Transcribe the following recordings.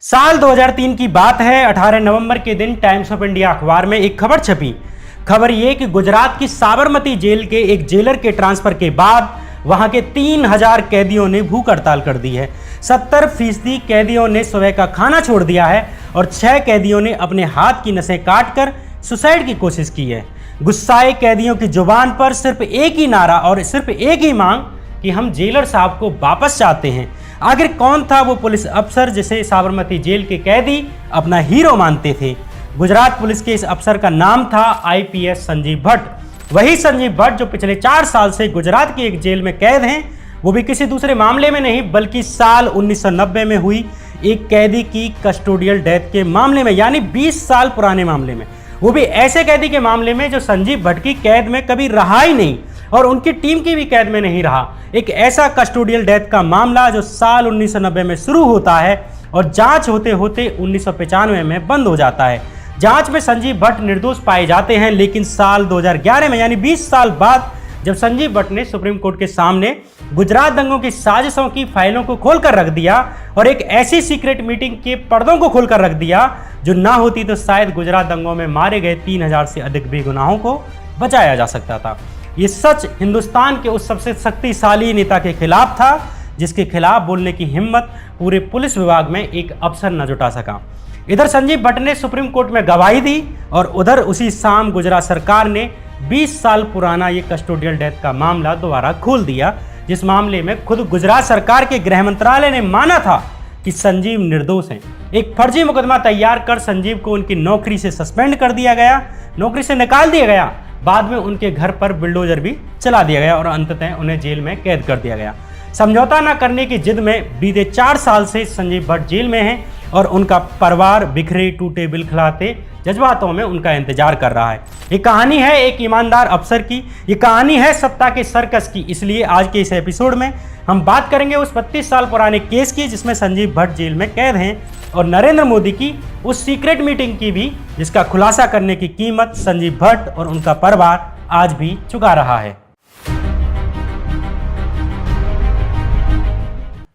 साल 2003 की बात है। 18 नवंबर के दिन टाइम्स ऑफ इंडिया अखबार में एक खबर छपी। खबर ये कि गुजरात की साबरमती जेल के एक जेलर के ट्रांसफर के बाद वहां के 3000 कैदियों ने भूख हड़ताल कर दी है। 70% कैदियों ने सुबह का खाना छोड़ दिया है और 6 कैदियों ने अपने हाथ की नसें काटकर सुसाइड की कोशिश की है। गुस्साए कैदियों की जुबान पर सिर्फ एक ही नारा और सिर्फ एक ही मांग कि हम जेलर साहब को वापस चाहते हैं। आखिर कौन था वो पुलिस अफसर जिसे साबरमती जेल के कैदी अपना हीरो मानते थे? गुजरात पुलिस के इस अफसर का नाम था आईपीएस संजीव भट्ट। वही संजीव भट्ट जो पिछले 4 साल से गुजरात की एक जेल में कैद हैं, वो भी किसी दूसरे मामले में नहीं बल्कि साल 1990 में हुई एक कैदी की कस्टोडियल डेथ के मामले में, यानी 20 साल पुराने मामले में। वो भी ऐसे कैदी के मामले में जो संजीव भट्ट की कैद में कभी रहा ही नहीं और उनकी टीम की भी कैद में नहीं रहा। एक ऐसा कस्टोडियल डेथ का मामला जो साल 1990 में शुरू होता है और जांच होते होते 1995 में बंद हो जाता है। जांच में संजीव भट्ट निर्दोष पाए जाते हैं, लेकिन साल 2011 में यानी 20 साल बाद जब संजीव भट्ट ने सुप्रीम कोर्ट के सामने गुजरात दंगों की साजिशों की फाइलों को खोलकर रख दिया और एक ऐसी सीक्रेट मीटिंग के पर्दों को खोलकर रख दिया जो ना होती तो शायद गुजरात दंगों में मारे गए 3000 से अधिक बेगुनाहों को बचाया जा सकता था। ये सच हिंदुस्तान के उस सबसे शक्तिशाली नेता के खिलाफ था जिसके खिलाफ बोलने की हिम्मत पूरे पुलिस विभाग में एक अफसर न जुटा सका। इधर संजीव भट्ट ने सुप्रीम कोर्ट में गवाही दी और उधर उसी शाम गुजरात सरकार ने 20 साल पुराना ये कस्टोडियल डेथ का मामला दोबारा खोल दिया, जिस मामले में खुद गुजरात सरकार के गृह मंत्रालय ने माना था कि संजीव निर्दोष हैं। एक फर्जी मुकदमा तैयार कर संजीव को उनकी नौकरी से सस्पेंड कर दिया गया, नौकरी से निकाल दिया गया। बाद में उनके घर पर बुलडोजर भी चला दिया गया और अंततः उन्हें जेल में कैद कर दिया गया। समझौता न करने की जिद में बीते 4 साल से संजीव भट्ट जेल में हैं और उनका परिवार बिखरे टूटे बिलखिलाते जज्बातों में उनका इंतजार कर रहा है। ये कहानी है एक ईमानदार अफसर की, ये कहानी है सत्ता के सर्कस की। इसलिए आज के इस एपिसोड में हम बात करेंगे उस 32 साल पुराने केस की जिसमें संजीव भट्ट जेल में कैद हैं और नरेंद्र मोदी की उस सीक्रेट मीटिंग की भी जिसका खुलासा करने की कीमत संजीव भट्ट और उनका परिवार आज भी चुका रहा है।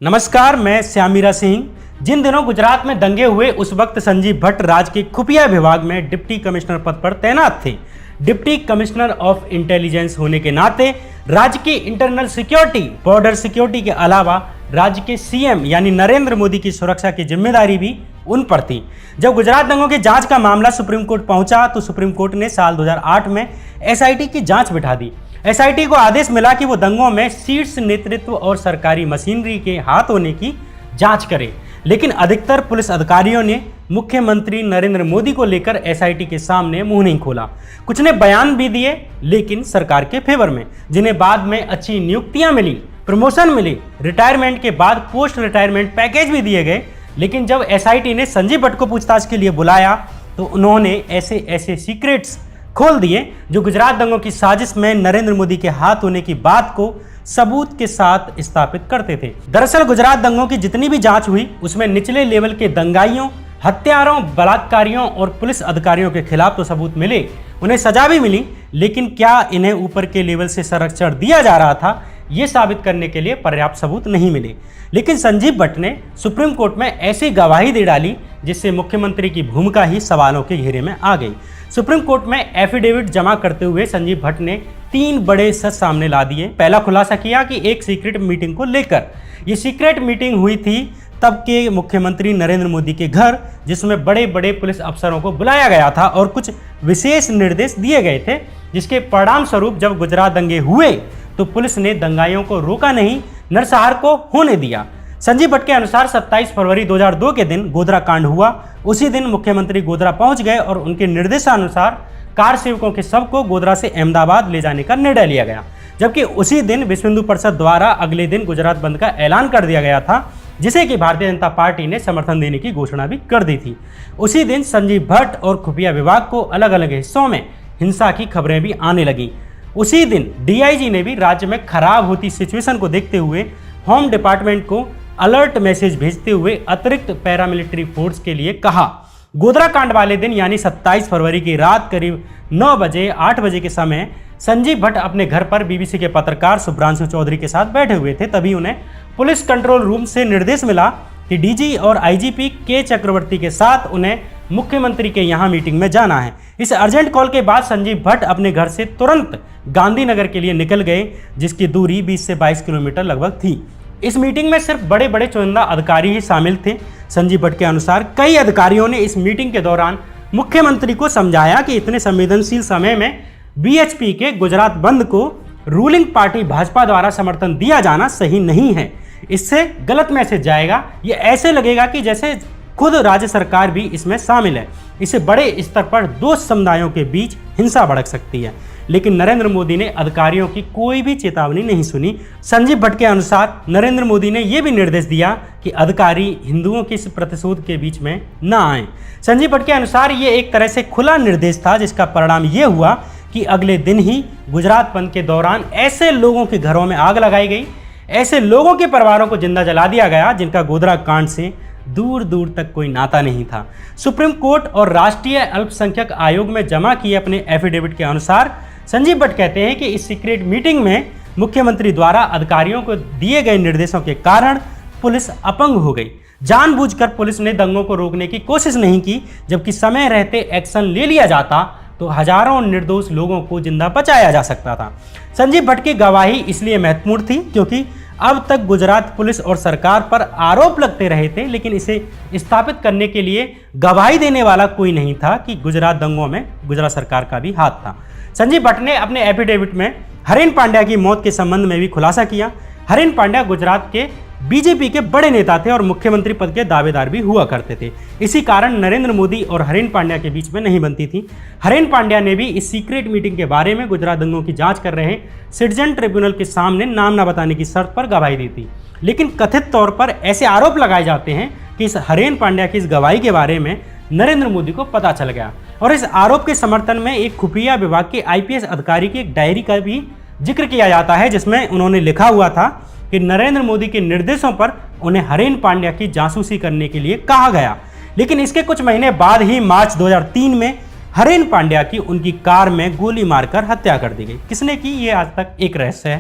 नमस्कार, मैं श्यामीरा सिंह। जिन दिनों गुजरात में दंगे हुए उस वक्त संजीव भट्ट राज्य के खुफिया विभाग में डिप्टी कमिश्नर पद पर तैनात थे। डिप्टी कमिश्नर ऑफ इंटेलिजेंस होने के नाते राज्य की इंटरनल सिक्योरिटी, बॉर्डर सिक्योरिटी के अलावा राज्य के सीएम यानी नरेंद्र मोदी की सुरक्षा की जिम्मेदारी भी उन पर थी। जब गुजरात दंगों की जांच का मामला सुप्रीम कोर्ट पहुंचा तो सुप्रीम कोर्ट ने साल 2008 में एसआईटी की जांच बिठा दी। एसआईटी को आदेश मिला कि वो दंगों में शीर्ष नेतृत्व और सरकारी मशीनरी के हाथ होने की जांच करे, लेकिन अधिकतर पुलिस अधिकारियों ने मुख्यमंत्री नरेंद्र मोदी को लेकर एसआईटी के सामने मुंह नहीं खोला। कुछ ने बयान भी दिए लेकिन सरकार के फेवर में, जिन्हें बाद में अच्छी नियुक्तियां मिली, प्रमोशन मिली, रिटायरमेंट के बाद पोस्ट रिटायरमेंट पैकेज भी दिए गए। लेकिन जब एसआईटी ने संजीव भट्ट को पूछताछ के लिए बुलाया तो उन्होंने ऐसे सीक्रेट्स खोल दिए जो गुजरात दंगों की साजिश में नरेंद्र मोदी के हाथ होने की बात को सबूत के साथ स्थापित करते थे। दरअसल गुजरात दंगों की जितनी भी जांच हुई उसमें निचले लेवल के दंगाइयों, हत्यारों, बलात्कारियों और पुलिस अधिकारियों के खिलाफ तो सबूत मिले, उन्हें सजा भी मिली, लेकिन क्या इन्हें ऊपर के लेवल से संरक्षण दिया जा रहा था ये साबित करने के लिए पर्याप्त सबूत नहीं मिले। लेकिन संजीव भट्ट ने सुप्रीम कोर्ट में ऐसी गवाही दे डाली जिससे मुख्यमंत्री की भूमिका ही सवालों के घेरे में आ गई। सुप्रीम कोर्ट में एफिडेविट जमा करते हुए संजीव भट्ट ने 3 बड़े सच सामने ला दिए। पहला खुलासा किया कि एक सीक्रेट मीटिंग को लेकर, ये सीक्रेट मीटिंग हुई थी तब के मुख्यमंत्री नरेंद्र मोदी के घर, जिसमें बड़े बड़े पुलिस अफसरों को बुलाया गया था और कुछ विशेष निर्देश दिए गए थे, जिसके परिणाम स्वरूप जब गुजरात दंगे हुए तो पुलिस ने दंगाइयों को रोका नहीं, नरसंहार को होने दिया। संजीव भट्ट के अनुसार 27 फरवरी 2002 के दिन गोधरा कांड हुआ। उसी दिन मुख्यमंत्री गोधरा पहुंच गए और उनके निर्देशानुसार कार सेवकों के शव को गोधरा से अहमदाबाद ले जाने का निर्णय लिया गया। जबकि उसी दिन विश्व हिंदू परिषद द्वारा अगले दिन गुजरात बंद का ऐलान कर दिया गया था, जिसे कि भारतीय जनता पार्टी ने समर्थन देने की घोषणा भी कर दी थी। उसी दिन संजीव भट्ट और खुफिया विभाग को अलग अलग हिस्सों में हिंसा की खबरें भी आने लगी। उसी दिन डीआईजी ने भी राज्य में खराब होती सिचुएशन को देखते हुए होम डिपार्टमेंट को अलर्ट मैसेज भेजते हुए अतिरिक्त पैरामिलिट्री फोर्स के लिए कहा। गोधरा कांड वाले दिन यानी 27 फरवरी की रात करीब 8 बजे के समय संजीव भट्ट अपने घर पर बीबीसी के पत्रकार सुब्रांशु चौधरी के साथ बैठे हुए थे। तभी उन्हें पुलिस कंट्रोल रूम से निर्देश मिला कि डीजी और आईजीपी के चक्रवर्ती के साथ उन्हें मुख्यमंत्री के यहाँ मीटिंग में जाना है। इस अर्जेंट कॉल के बाद संजीव भट्ट अपने घर से तुरंत गांधीनगर के लिए निकल गए, जिसकी दूरी 20 से 22 किलोमीटर लगभग थी। इस मीटिंग में सिर्फ बड़े बड़े चुनिंदा अधिकारी ही शामिल थे। संजीव भट्ट के अनुसार कई अधिकारियों ने इस मीटिंग के दौरान मुख्यमंत्री को समझाया कि इतने संवेदनशील समय में बीएचपी के गुजरात बंद को रूलिंग पार्टी भाजपा द्वारा समर्थन दिया जाना सही नहीं है। इससे गलत मैसेज जाएगा। ये ऐसे लगेगा कि जैसे खुद राज्य सरकार भी इसमें शामिल है। इससे बड़े स्तर पर दो समुदायों के बीच हिंसा भड़क सकती है। लेकिन नरेंद्र मोदी ने अधिकारियों की कोई भी चेतावनी नहीं सुनी। संजीव भट्ट के अनुसार नरेंद्र मोदी ने यह भी निर्देश दिया कि अधिकारी हिंदुओं के इस प्रतिशोध के बीच में न आए। संजीव भट्ट के अनुसार ये एक तरह से खुला निर्देश था, जिसका परिणाम ये हुआ कि अगले दिन ही गुजरात बंद के दौरान ऐसे लोगों के घरों में आग लगाई गई, ऐसे लोगों के परिवारों को जिंदा जला दिया गया जिनका गोधरा कांड से दूर दूर तक कोई नाता नहीं था। सुप्रीम कोर्ट और राष्ट्रीय अल्पसंख्यक आयोग में जमा किए अपने एफिडेविट के अनुसार संजीव भट्ट कहते हैं कि इस सीक्रेट मीटिंग में मुख्यमंत्री द्वारा अधिकारियों को दिए गए निर्देशों के कारण पुलिस अपंग हो गई। जानबूझकर पुलिस ने दंगों को रोकने की कोशिश नहीं की, जबकि समय रहते एक्शन ले लिया जाता तो हजारों निर्दोष लोगों को जिंदा बचाया जा सकता था। संजीव भट्ट की गवाही इसलिए महत्वपूर्ण थी क्योंकि अब तक गुजरात पुलिस और सरकार पर आरोप लगते रहे थे, लेकिन इसे स्थापित करने के लिए गवाही देने वाला कोई नहीं था कि गुजरात दंगों में गुजरात सरकार का भी हाथ था। संजीव भट्ट ने अपने एफिडेविट में हरेन पांड्या की मौत के संबंध में भी खुलासा किया। हरेन पांड्या गुजरात के बीजेपी के बड़े नेता थे और मुख्यमंत्री पद के दावेदार भी हुआ करते थे। इसी कारण नरेंद्र मोदी और हरेन पांड्या के बीच में नहीं बनती थी। हरेन पांड्या ने भी इस सीक्रेट मीटिंग के बारे में गुजरात दंगों की जांच कर रहे सिटीजन ट्रिब्यूनल के सामने नाम न बताने की शर्त पर गवाही दी थी। लेकिन कथित तौर पर ऐसे आरोप लगाए जाते हैं कि इस हरेन पांड्या की इस गवाही के बारे में नरेंद्र मोदी को पता चल गया और इस आरोप के समर्थन में एक खुफिया विभाग के आईपीएस अधिकारी की एक डायरी का भी जिक्र किया जाता है, जिसमें उन्होंने लिखा हुआ था कि नरेंद्र मोदी के निर्देशों पर उन्हें हरेन पांड्या की जासूसी करने के लिए कहा गया। लेकिन इसके कुछ महीने बाद ही मार्च 2003 में हरेन पांड्या की उनकी कार में गोली मारकर हत्या कर दी गई। किसने की, ये आज तक एक रहस्य है।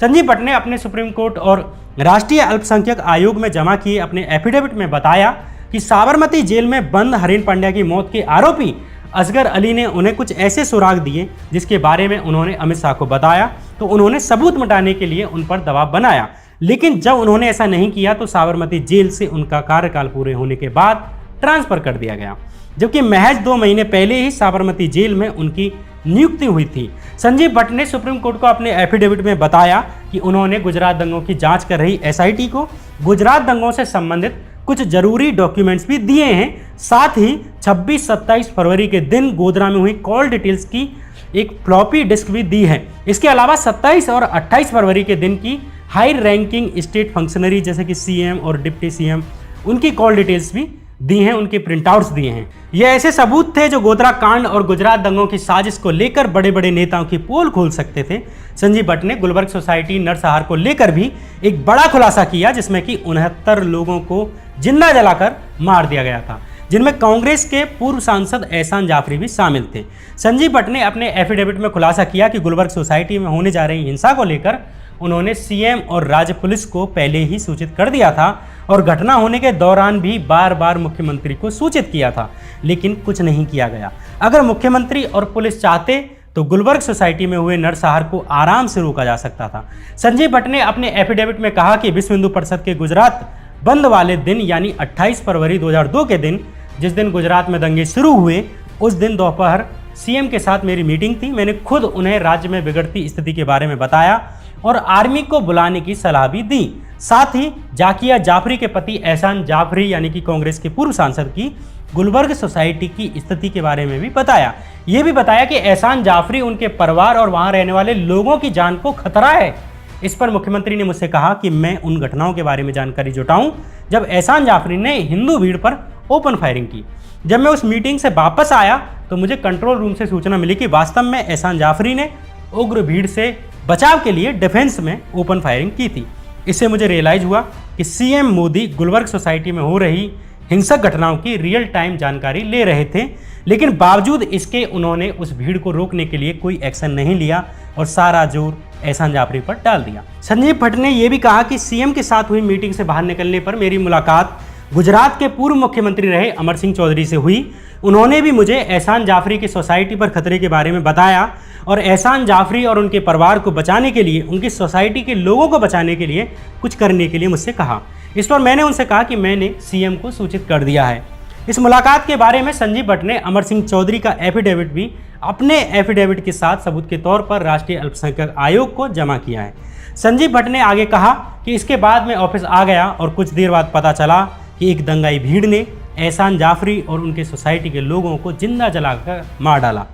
संजीव भट्ट ने अपने सुप्रीम कोर्ट और राष्ट्रीय अल्पसंख्यक आयोग में जमा किए अपने एफिडेविट में बताया कि साबरमती जेल में बंद हरेन पांड्या की मौत के आरोपी असगर अली ने उन्हें कुछ ऐसे सुराग दिए जिसके बारे में उन्होंने अमित शाह को बताया, तो उन्होंने सबूत मिटाने के लिए उन पर दबाव बनाया। लेकिन जब उन्होंने ऐसा नहीं किया तो साबरमती जेल से उनका कार्यकाल पूरे होने के बाद ट्रांसफर कर दिया गया, जबकि महज 2 महीने पहले ही साबरमती जेल में उनकी नियुक्ति हुई थी। संजीव भट्ट ने सुप्रीम कोर्ट को अपने एफिडेविट में बताया कि उन्होंने गुजरात दंगों की जांच कर रही एसआईटी को गुजरात दंगों से संबंधित कुछ जरूरी डॉक्यूमेंट्स भी दिए हैं। साथ ही 26-27 फरवरी के दिन गोधरा में हुई कॉल डिटेल्स की एक फ्लॉपी डिस्क भी दी है। इसके अलावा 27 और 28 फरवरी के दिन की हाई रैंकिंग स्टेट फंक्शनरी जैसे कि सीएम और डिप्टी सीएम उनकी कॉल डिटेल्स भी दी हैं, उनके प्रिंटआउट्स दिए हैं। ये ऐसे सबूत थे जो गोधरा कांड और गुजरात दंगों की साजिश को लेकर बड़े बड़े नेताओं की पोल खोल सकते थे। संजीव भट्ट ने गुलबर्ग सोसाइटी नरसंहार को लेकर भी एक बड़ा खुलासा किया, जिसमें कि 69 लोगों को जिंदा जलाकर मार दिया गया था, जिनमें कांग्रेस के पूर्व सांसद एहसान जाफरी भी शामिल थे। संजीव भट्ट ने अपने एफिडेविट में खुलासा किया कि गुलबर्ग सोसाइटी में होने जा रही हिंसा को लेकर उन्होंने सीएम और राज्य पुलिस को पहले ही सूचित कर दिया था और घटना होने के दौरान भी बार बार मुख्यमंत्री को सूचित किया था, लेकिन कुछ नहीं किया गया। अगर मुख्यमंत्री और पुलिस चाहते तो गुलबर्ग सोसाइटी में हुए नरसंहार को आराम से रोका जा सकता था। संजीव भट्ट ने अपने एफिडेविट में कहा कि विश्व हिंदू परिषद के गुजरात बंद वाले दिन यानी 28 फरवरी 2002 के दिन, जिस दिन गुजरात में दंगे शुरू हुए, उस दिन दोपहर सीएम के साथ मेरी मीटिंग थी। मैंने खुद उन्हें राज्य में बिगड़ती स्थिति के बारे में बताया और आर्मी को बुलाने की सलाह भी दी। साथ ही जाकिया जाफरी के पति एहसान जाफरी यानी कि कांग्रेस के पूर्व सांसद की गुलबर्ग सोसाइटी की स्थिति के बारे में भी बताया। ये भी बताया कि एहसान जाफरी, उनके परिवार और वहां रहने वाले लोगों की जान को खतरा है। इस पर मुख्यमंत्री ने मुझसे कहा कि मैं उन घटनाओं के बारे में जानकारी जुटाऊं जब एहसान जाफरी ने हिंदू भीड़ पर ओपन फायरिंग की। जब मैं उस मीटिंग से वापस आया तो मुझे कंट्रोल रूम से सूचना मिली कि वास्तव में एहसान जाफरी ने उग्र भीड़ से बचाव के लिए डिफेंस में ओपन फायरिंग की थी। इससे मुझे रियलाइज हुआ कि सीएम मोदी गुलबर्ग सोसाइटी में हो रही हिंसक घटनाओं की रियल टाइम जानकारी ले रहे थे, लेकिन बावजूद इसके उन्होंने उस भीड़ को रोकने के लिए कोई एक्शन नहीं लिया और सारा जोर एहसान जाफरी पर डाल दिया। संजीव भट्ट ने यह भी कहा कि सीएम के साथ हुई मीटिंग से बाहर निकलने पर मेरी मुलाकात गुजरात के पूर्व मुख्यमंत्री रहे अमर सिंह चौधरी से हुई। उन्होंने भी मुझे एहसान जाफरी की सोसाइटी पर खतरे के बारे में बताया और एहसान जाफरी और उनके परिवार को बचाने के लिए, उनकी सोसाइटी के लोगों को बचाने के लिए कुछ करने के लिए मुझसे कहा। इस पर मैंने उनसे कहा कि मैंने सीएम को सूचित कर दिया है। इस मुलाकात के बारे में संजीव भट्ट ने अमर सिंह चौधरी का एफिडेविट भी अपने एफिडेविट के साथ सबूत के तौर पर राष्ट्रीय अल्पसंख्यक आयोग को जमा किया है। संजीव भट्ट ने आगे कहा कि इसके बाद मैं ऑफिस आ गया और कुछ देर बाद पता चला कि एक दंगाई भीड़ ने एहसान जाफरी और उनके सोसाइटी के लोगों को जिंदा जलाकर मार डाला।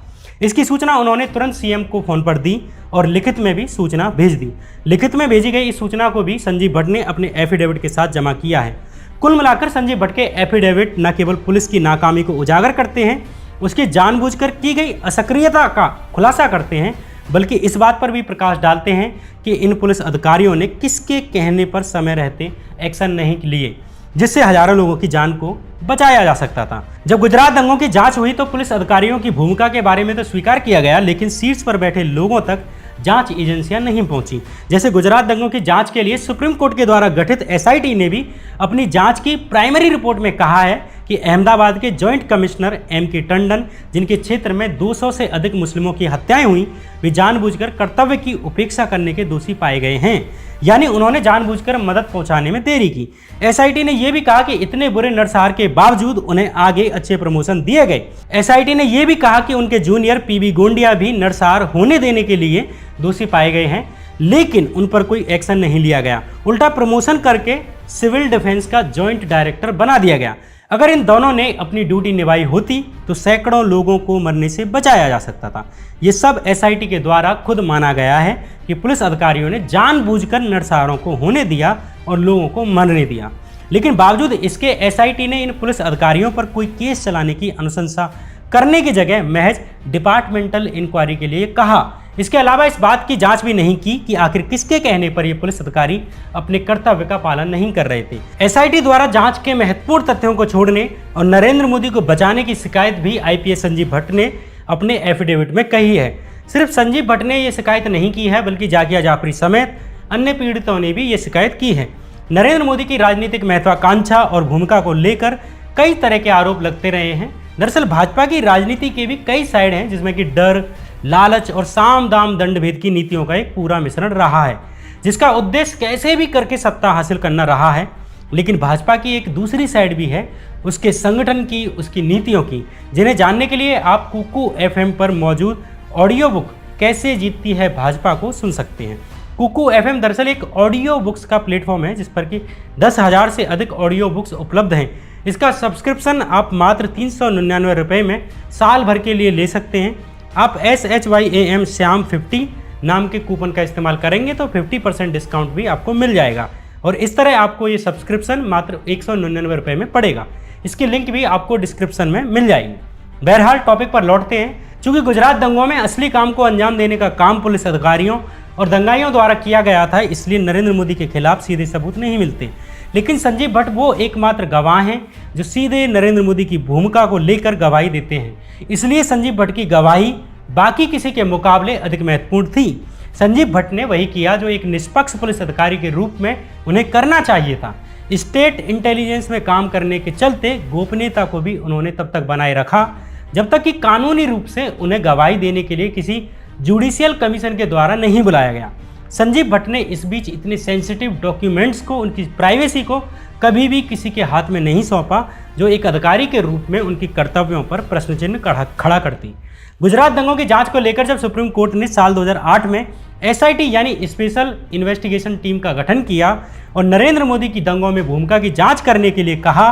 इसकी सूचना उन्होंने तुरंत सीएम को फ़ोन पर दी और लिखित में भी सूचना भेज दी। लिखित में भेजी गई इस सूचना को भी संजीव भट्ट ने अपने एफिडेविट के साथ जमा किया है। कुल मिलाकर संजीव भट्ट के एफिडेविट न केवल पुलिस की नाकामी को उजागर करते हैं, उसकी जानबूझकर की गई असक्रियता का खुलासा करते हैं, बल्कि इस बात पर भी प्रकाश डालते हैं कि इन पुलिस अधिकारियों ने किसके कहने पर समय रहते एक्शन नहीं लिए, जिससे हजारों लोगों की जान को बचाया जा सकता था। जब गुजरात दंगों की जांच हुई तो पुलिस अधिकारियों की भूमिका के बारे में तो स्वीकार किया गया, लेकिन शीर्ष पर बैठे लोगों तक जांच एजेंसियां नहीं पहुंची। जैसे गुजरात दंगों की जांच के लिए सुप्रीम कोर्ट के द्वारा गठित एसआईटी ने भी अपनी जांच की प्राइमरी रिपोर्ट में कहा है कि अहमदाबाद के जॉइंट कमिश्नर एम.के. टंडन, जिनके क्षेत्र में 200 से अधिक मुस्लिमों की हत्याएं हुई, वे जानबूझकर कर्तव्य की उपेक्षा करने के दोषी पाए गए हैं, यानी उन्होंने जानबूझकर मदद पहुंचाने में देरी की। एसआईटी ने यह भी कहा कि इतने बुरे नरसंहार के बावजूद उन्हें आगे अच्छे प्रमोशन दिए गए। एसआईटी ने यह भी कहा कि उनके जूनियर पीबी गोंडिया भी नरसंहार होने देने के लिए दोषी पाए गए हैं, लेकिन उन पर कोई एक्शन नहीं लिया गया। उल्टा प्रमोशन करके सिविल डिफेंस का जॉइंट डायरेक्टर बना दिया गया। अगर इन दोनों ने अपनी ड्यूटी निभाई होती तो सैकड़ों लोगों को मरने से बचाया जा सकता था। ये सब एसआईटी के द्वारा खुद माना गया है कि पुलिस अधिकारियों ने जानबूझकर नरसंहारों को होने दिया और लोगों को मरने दिया। लेकिन बावजूद इसके एसआईटी ने इन पुलिस अधिकारियों पर कोई केस चलाने की अनुशंसा करने की जगह महज डिपार्टमेंटल इंक्वायरी के लिए कहा। इसके अलावा इस बात की जांच भी नहीं की कि आखिर किसके कहने पर ये पुलिस अधिकारी अपने कर्तव्य का पालन नहीं कर रहे थे। एसआईटी द्वारा जांच के महत्वपूर्ण तथ्यों को छोड़ने और नरेंद्र मोदी को बचाने की शिकायत भी आईपीएस संजीव भट्ट ने अपने एफिडेविट में कही है। सिर्फ संजीव भट्ट ने ये शिकायत नहीं की है, बल्कि जाकिया जाफरी समेत अन्य पीड़ितों ने भी ये शिकायत की है। नरेंद्र मोदी की राजनीतिक महत्वाकांक्षा और भूमिका को लेकर कई तरह के आरोप लगते रहे हैं। दरअसल भाजपा की राजनीति के भी कई साइड हैं, जिसमें कि डर, लालच और साम दाम दंड भेद की नीतियों का एक पूरा मिश्रण रहा है, जिसका उद्देश्य कैसे भी करके सत्ता हासिल करना रहा है। लेकिन भाजपा की एक दूसरी साइड भी है, उसके संगठन की, उसकी नीतियों की, जिन्हें जानने के लिए आप कुकू एफएम पर मौजूद ऑडियो बुक कैसे जीतती है भाजपा को सुन सकते हैं। कुकू एफएम दरअसल एक ऑडियो बुक्स का प्लेटफॉर्म है, जिस पर कि 10,000 से अधिक ऑडियो बुक्स उपलब्ध हैं। इसका सब्सक्रिप्शन आप मात्र 399 रुपये में साल भर के लिए ले सकते हैं। आप SHYAM श्याम 50 नाम के कूपन का इस्तेमाल करेंगे तो 50% डिस्काउंट भी आपको मिल जाएगा और इस तरह आपको ये सब्सक्रिप्शन मात्र 199 रुपये में पड़ेगा। इसकी लिंक भी आपको डिस्क्रिप्शन में मिल जाएगी। बहरहाल टॉपिक पर लौटते हैं। चूँकि गुजरात दंगों में असली काम को अंजाम देने का काम पुलिस अधिकारियों और दंगाइयों द्वारा किया गया था, इसलिए नरेंद्र मोदी के खिलाफ सीधे सबूत नहीं मिलते। लेकिन संजीव भट्ट वो एकमात्र गवाह हैं जो सीधे नरेंद्र मोदी की भूमिका को लेकर गवाही देते हैं। इसलिए संजीव भट्ट की गवाही बाकी किसी के मुकाबले अधिक महत्वपूर्ण थी। संजीव भट्ट ने वही किया जो एक निष्पक्ष पुलिस अधिकारी के रूप में उन्हें करना चाहिए था। स्टेट इंटेलिजेंस में काम करने के चलते गोपनीयता को भी उन्होंने तब तक बनाए रखा जब तक कि कानूनी रूप से उन्हें गवाही देने के लिए किसी जुडिशियल कमीशन के द्वारा नहीं बुलाया गया। संजीव भट्ट ने इस बीच इतने सेंसिटिव डॉक्यूमेंट्स को, उनकी प्राइवेसी को कभी भी किसी के हाथ में नहीं सौंपा जो एक अधिकारी के रूप में उनकी कर्तव्यों पर प्रश्न चिन्ह खड़ा करती। गुजरात दंगों की जांच को लेकर जब सुप्रीम कोर्ट ने साल 2008 में एसआईटी यानी स्पेशल इन्वेस्टिगेशन टीम का गठन किया और नरेंद्र मोदी की दंगों में भूमिका की जांच करने के लिए कहा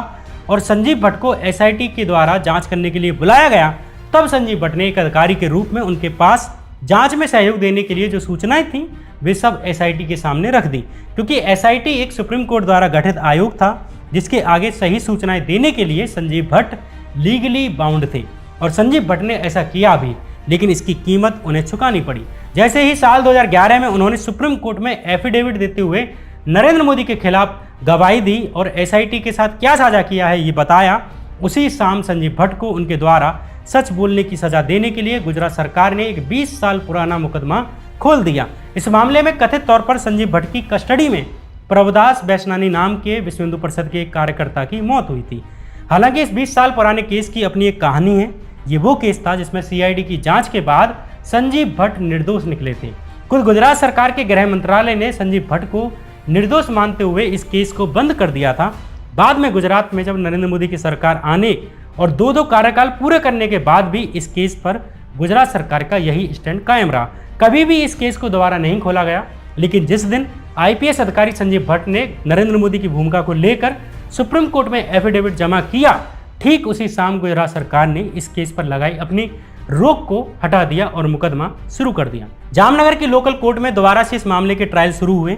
और संजीव भट्ट को एसआईटी के द्वारा जांच करने के लिए बुलाया गया, तब संजीव भट्ट ने एक अधिकारी के रूप में उनके पास जांच में सहयोग देने के लिए जो सूचनाएं थीं वे सब एसआईटी के सामने रख दी, क्योंकि एसआईटी एक सुप्रीम कोर्ट द्वारा गठित आयोग था जिसके आगे सही सूचनाएं देने के लिए संजीव भट्ट लीगली बाउंड थे और संजीव भट्ट ने ऐसा किया भी, लेकिन इसकी कीमत उन्हें चुकानी पड़ी। जैसे ही साल 2011 में उन्होंने सुप्रीम कोर्ट में एफिडेविट देते हुए नरेंद्र मोदी के खिलाफ गवाही दी और एसआईटी के साथ क्या साझा किया है ये बताया, उसी शाम संजीव भट्ट को उनके द्वारा सच बोलने की सजा देने के लिए गुजरात सरकार ने एक 20 साल पुराना मुकदमा खोल दिया। इस मामले में कथित तौर पर संजीव भट्ट की कस्टडी में प्रभुदास वैश्नानी नाम के विश्व हिंदू परिषद के एक कार्यकर्ता की मौत हुई थी। हालांकि इस 20 साल पुराने केस की अपनी एक कहानी है। ये वो केस था जिसमें सीआईडी की जांच के बाद संजीव भट्ट निर्दोष निकले थे। खुद गुजरात सरकार के गृह मंत्रालय ने संजीव भट्ट को निर्दोष मानते हुए इस केस को बंद कर दिया था। बाद में गुजरात में जब नरेंद्र मोदी की सरकार आने और दो कार्यकाल पूरे करने के बाद भी इस केस पर गुजरात सरकार का यही स्टैंड कायम रहा। कभी भी इस केस को दोबारा नहीं खोला गया। लेकिन जिस दिन आईपीएस अधिकारी संजीव भट्ट ने नरेंद्र मोदी की भूमिका को लेकर सुप्रीम कोर्ट में एफिडेविट जमा किया, ठीक उसी शाम गुजरात सरकार ने इस केस पर लगाई अपनी रोक को हटा दिया और मुकदमा शुरू कर दिया। जामनगर की लोकल कोर्ट में दोबारा से इस मामले के ट्रायल शुरू हुए।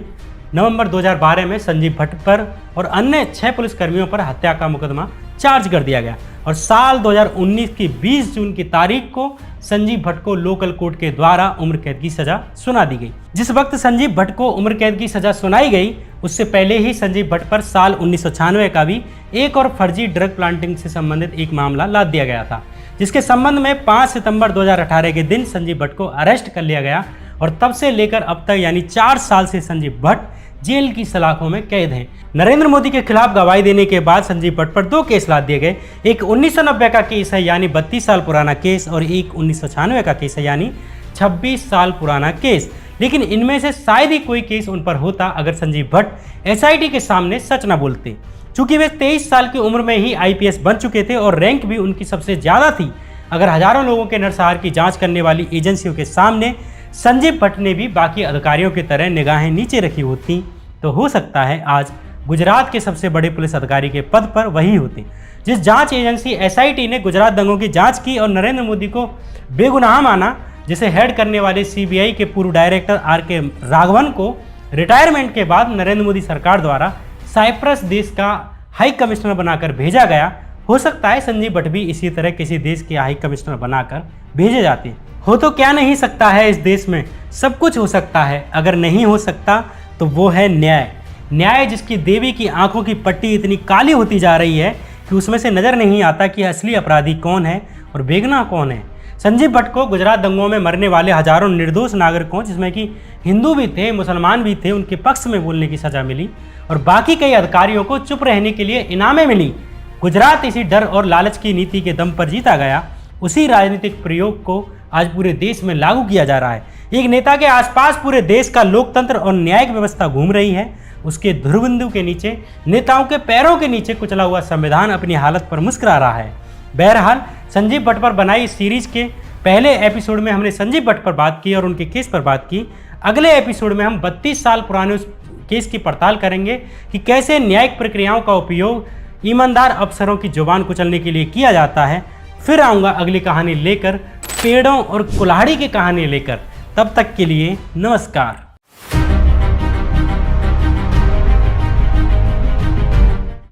नवंबर 2012 में संजीव भट्ट पर और अन्य 6 पुलिसकर्मियों पर हत्या का मुकदमा चार्ज कर दिया गया और साल 2019 की 20 जून की तारीख को संजीव भट्ट को लोकल कोर्ट के द्वारा उम्र कैद की सजा सुना दी गई। जिस वक्त संजीव भट्ट को उम्र कैद की सजा सुनाई गई, उससे पहले ही संजीव भट्ट पर साल 1996 का भी एक और फर्जी ड्रग प्लांटिंग से संबंधित एक मामला लाद दिया गया था, जिसके संबंध में 5 सितंबर 2018 के दिन संजीव भट्ट को अरेस्ट कर लिया गया और तब से लेकर अब तक यानी 4 साल से संजीव भट्ट जेल की सलाखों में कैद हैं। नरेंद्र मोदी के खिलाफ गवाही देने के बाद संजीव भट्ट पर 2 केस लाद दिए गए। एक 1990 का केस है यानी 32 साल पुराना केस और एक 1996 का केस है यानी 26 साल पुराना केस। लेकिन इनमें से शायद ही कोई केस उन पर होता अगर संजीव भट्ट एसआईटी के सामने सच न बोलते। चूंकि वे 23 साल की उम्र में ही आईपीएस बन चुके थे और रैंक भी उनकी सबसे ज़्यादा थी। अगर हजारों लोगों के नरसंहार की जाँच करने वाली एजेंसियों के सामने संजीव भट्ट ने भी बाकी अधिकारियों की तरह निगाहें नीचे रखी होती तो हो सकता है आज गुजरात के सबसे बड़े पुलिस अधिकारी के पद पर वही होते। जिस जांच एजेंसी एसआईटी ने गुजरात दंगों की जांच की और नरेंद्र मोदी को बेगुनाह माना, जिसे हेड करने वाले सीबीआई के पूर्व डायरेक्टर आर.के. राघवन को रिटायरमेंट के बाद नरेंद्र मोदी सरकार द्वारा साइप्रस देश का हाई कमिश्नर बनाकर भेजा गया, हो सकता है संजीव भट्ट भी इसी तरह किसी देश के हाई कमिश्नर बनाकर भेजे जाते। हो तो क्या नहीं सकता है इस देश में, सब कुछ हो सकता है। अगर नहीं हो सकता तो वो है न्याय। न्याय जिसकी देवी की आंखों की पट्टी इतनी काली होती जा रही है कि उसमें से नजर नहीं आता कि असली अपराधी कौन है और बेगुनाह कौन है। संजीव भट्ट को गुजरात दंगों में मरने वाले हजारों निर्दोष नागरिकों, जिसमें कि हिंदू भी थे, मुसलमान भी थे, उनके पक्ष में बोलने की सजा मिली और बाकी कई अधिकारियों को चुप रहने के लिए इनामें मिली। गुजरात इसी डर और लालच की नीति के दम पर जीता गया। उसी राजनीतिक प्रयोग को आज पूरे देश में लागू किया जा रहा है। एक नेता के आसपास पूरे देश का लोकतंत्र और न्यायिक व्यवस्था घूम रही है। उसके धुरबिंदु के नीचे, नेताओं के पैरों के नीचे कुचला हुआ संविधान अपनी हालत पर मुस्कुरा रहा है। बहरहाल संजीव भट्ट पर बनाई इस सीरीज के पहले एपिसोड में हमने संजीव भट्ट पर बात की और उनके केस पर बात की। अगले एपिसोड में हम 32 साल पुराने उस केस की पड़ताल करेंगे कि कैसे न्यायिक प्रक्रियाओं का उपयोग ईमानदार अफसरों की जुबान कुचलने के लिए किया जाता है। फिर आऊँगा अगली कहानी लेकर, पेड़ों और कुल्हाड़ी की कहानी लेकर। तब तक के लिए नमस्कार।